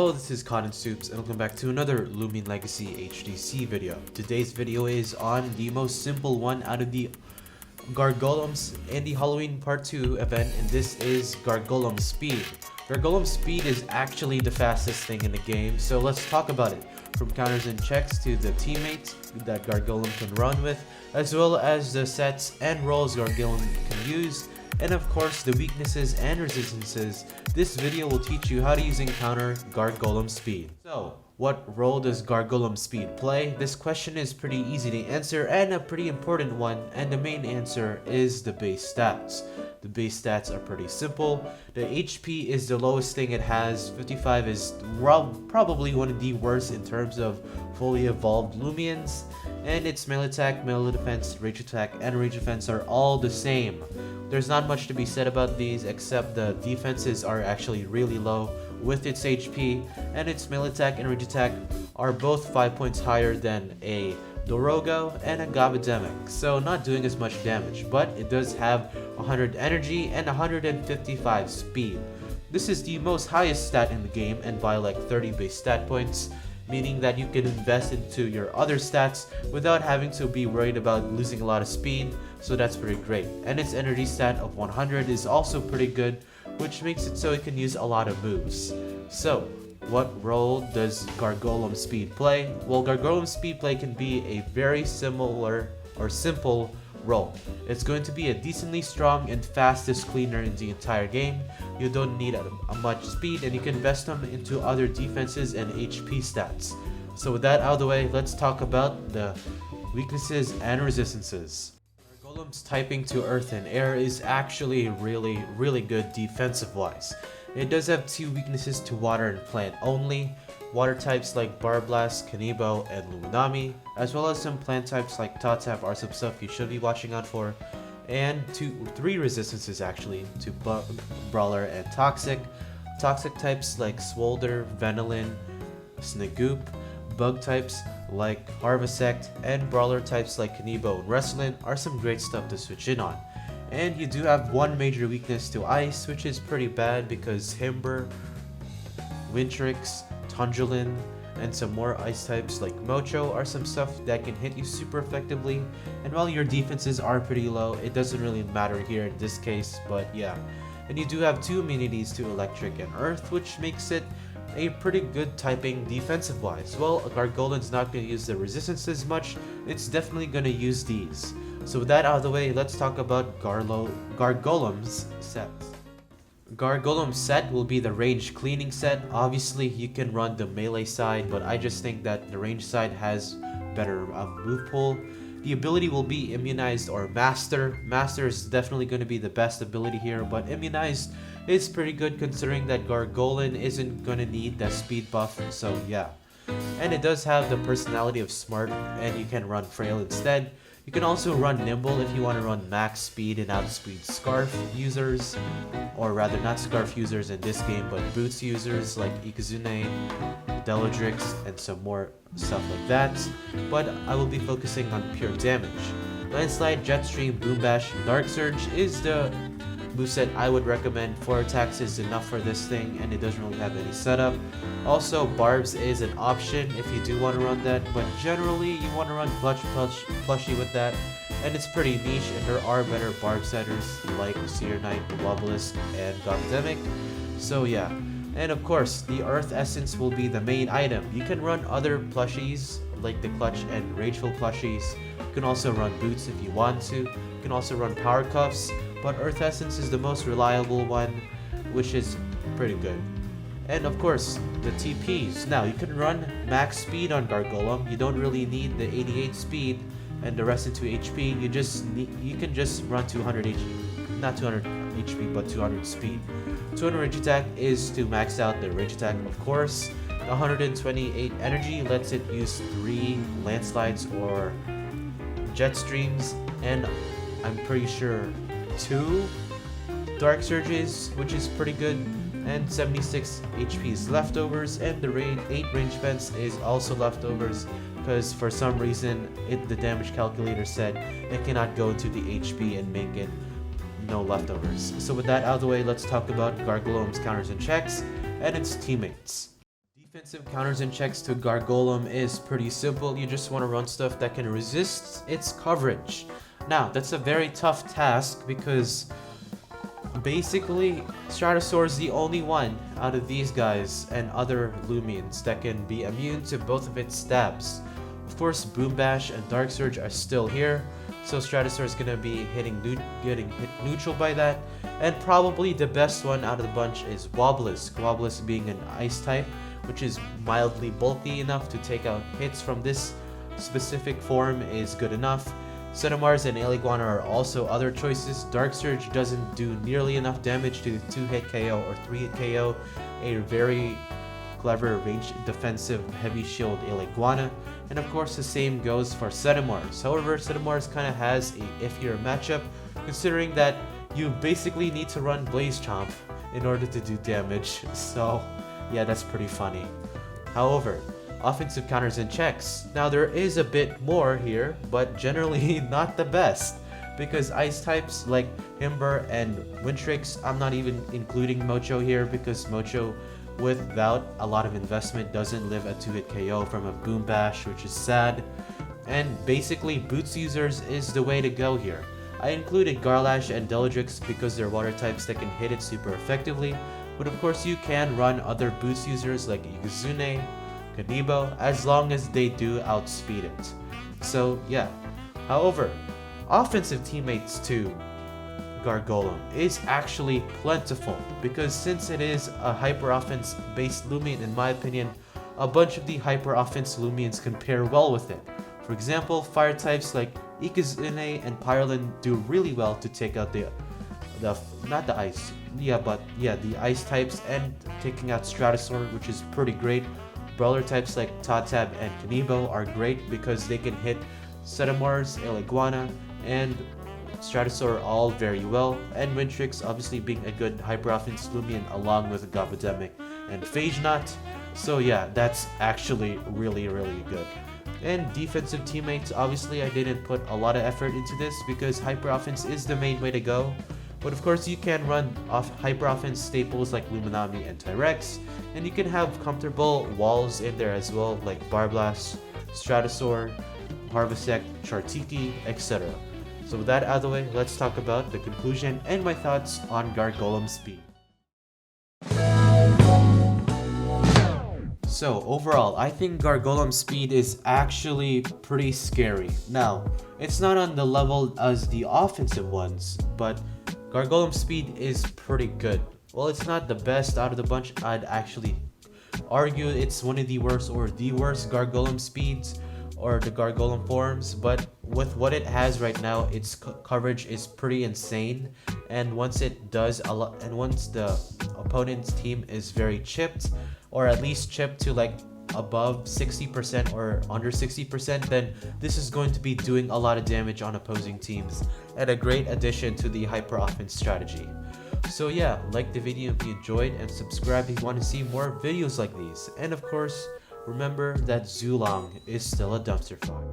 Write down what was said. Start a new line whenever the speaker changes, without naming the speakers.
Hello, this is Cotton Soups and welcome back to another Lumion Legacy HTUC video. Today's video is on the most simple one out of the Gargolems in the Halloween Part 2 event, and this is Gargolem Speed. Gargolem Speed is actually the fastest thing in the game, so let's talk about it. From counters and checks to the teammates that Gargolem can run with, as well as the sets and roles Gargolem can use, and of course the weaknesses and resistances. This video will teach you how to use and counter Gargolem Speed. So, what role does Gargolem Speed play? This question is pretty easy to answer and a pretty important one, and the main answer is the base stats. The base stats are pretty simple. The HP is the lowest thing it has. 55 is probably one of the worst in terms of fully evolved Lumions, and its melee attack, melee defense, rage attack, and rage defense are all the same. There's not much to be said about these except the defenses are actually really low with its HP, and its melee attack and rage attack are both 5 points higher than a Dorogo and a Gabademic, so not doing as much damage, but it does have 100 energy and 155 speed. This is the most highest stat in the game, and by like 30 base stat points, meaning that you can invest into your other stats without having to be worried about losing a lot of speed, so that's pretty great. And its energy stat of 100 is also pretty good, which makes it so it can use a lot of moves. So, what role does Gargolem Speed play? Well, Gargolem Speed play can be a very similar or simple role. It's going to be a decently strong and fastest cleaner in the entire game. You don't need a much speed, and you can invest them into other defenses and HP stats. So with that out of the way, let's talk about the weaknesses and resistances. Gargolem's typing to earth and air is actually really good defensive wise. It does have two weaknesses to water and plant only. Water types like Barblast, C.B.O, and Luminami, as well as some plant types like Totap are some stuff you should be watching out for. And three resistances actually to Brawler and Toxic. Toxic types like Swolder, Venilin, Snagoop, Bug types like Harvesect, and Brawler types like C.B.O and Wrestling are some great stuff to switch in on. And you do have one major weakness to Ice, which is pretty bad because Himber, Wintrix, Tundrelin, and some more ice types like Mocho are some stuff that can hit you super effectively, and while your defenses are pretty low, it doesn't really matter here in this case, but yeah. And you do have two immunities to Electric and Earth, which makes it a pretty good typing defensive wise. Well, Gargolem's not going to use the resistances much, it's definitely going to use these. So with that out of the way, let's talk about Gargolem's sets. Gargolem's set will be the range cleaning set. Obviously, you can run the melee side, but I just think that the range side has better move pool. The ability will be Immunized or Master. Master is definitely going to be the best ability here, but Immunized is pretty good considering that Gargolem isn't going to need that speed buff, so yeah. And it does have the personality of Smart, and you can run Frail instead. You can also run Nimble if you want to run max speed and outspeed Scarf users, or rather not Scarf users in this game, but Boots users like Ikazune, Deladrix, and some more stuff like that. But I will be focusing on pure damage. Landslide, Jetstream, Boom Bash, and Dark Surge is the moveset I would recommend. 4 attacks is enough for this thing, and it doesn't really have any setup. Also, Barbs is an option if you do want to run that, but generally you want to run Plushie with that, and it's pretty niche, and there are better Barb setters like Seer Knight, Wobblisk, and Gabademic. So yeah, and of course, the Earth Essence will be the main item. You can run other plushies like the Clutch and Rageful plushies. You can also run Boots if you want to. You can also run Power Cuffs, but Earth Essence is the most reliable one, which is pretty good. And of course, the TPs. Now, you can run max speed on Gargolem. You don't really need the 88 speed and the rest into HP. You can just run 200 HP, not 200 HP, but 200 speed. 200 range attack is to max out the range attack, of course. 128 energy lets it use 3 landslides or jet streams, and I'm pretty sure 2 dark surges, which is pretty good, and 76 HP's leftovers, and the 8 range fence is also leftovers because for some reason the damage calculator said it cannot go to the HP and make it no leftovers. So with that out of the way, let's talk about Gargolem's counters and checks and its teammates. Defensive counters and checks to Gargolem is pretty simple. You just want to run stuff that can resist its coverage. Now, that's a very tough task because basically Stratosaur is the only one out of these guys and other Lumions that can be immune to both of its stabs. Of course, Boom Bash and Dark Surge are still here, so Stratosaur is gonna be getting hit neutral by that. And probably the best one out of the bunch is Wobblisk. Wobblisk being an Ice type, which is mildly bulky enough to take out hits from this specific form is good enough. Cinemars and Ileguana are also other choices. Dark Surge doesn't do nearly enough damage to 2-hit KO or 3-hit KO. A very clever range defensive heavy shield Ileguana. And of course the same goes for Cinemars. However, Cinemars kind of has a iffier matchup considering that you basically need to run Blaze Chomp in order to do damage. So yeah, that's pretty funny. However, offensive counters and checks. Now there is a bit more here, but generally not the best. Because ice types like Himber and Wintrix, I'm not even including Mocho here because Mocho without a lot of investment doesn't live a 2-hit KO from a Boom Bash, which is sad. And basically Boots users is the way to go here. I included Garlash and Deladrix because they're water types that can hit it super effectively. But of course you can run other Boots users like Yugazune, C.B.O, as long as they do outspeed it. So yeah. However, offensive teammates to Gargolem is actually plentiful because since it is a hyper offense based Lumion, in my opinion, a bunch of the hyper offense Lumions can pair well with it. For example, fire types like Ikazune and Pyrelin do really well to take out the ice types and taking out Stratosaur, which is pretty great. Brawler types like Tatab and C.B.O are great because they can hit Cinemars, Ileguana, and Stratosaur all very well, and Wintrix obviously being a good hyper offense Lumion along with Gabademic and Phage Knot. So yeah, that's actually really good. And defensive teammates, obviously I didn't put a lot of effort into this because hyper offense is the main way to go. But of course you can run off hyper offense staples like Luminami and Tyrex, and you can have comfortable walls in there as well like Barblast, Stratosaur, Harvesect, Chartiki, etc. So with that out of the way, let's talk about the conclusion and my thoughts on Gargolem speed. So overall, I think Gargolem speed is actually pretty scary. Now, it's not on the level as the offensive ones, but Gargolem speed is pretty good. Well, it's not the best out of the bunch. I'd actually argue it's one of the worst or the worst Gargolem speeds or the Gargolem forms, but with what it has right now, its coverage is pretty insane. And once it does a lot, and once the opponent's team is very chipped, or at least chipped to like above 60% or under 60%, then this is going to be doing a lot of damage on opposing teams and a great addition to the hyper offense strategy. So yeah, like the video if you enjoyed and subscribe if you want to see more videos like these. And of course, remember that Zulong is still a dumpster fire.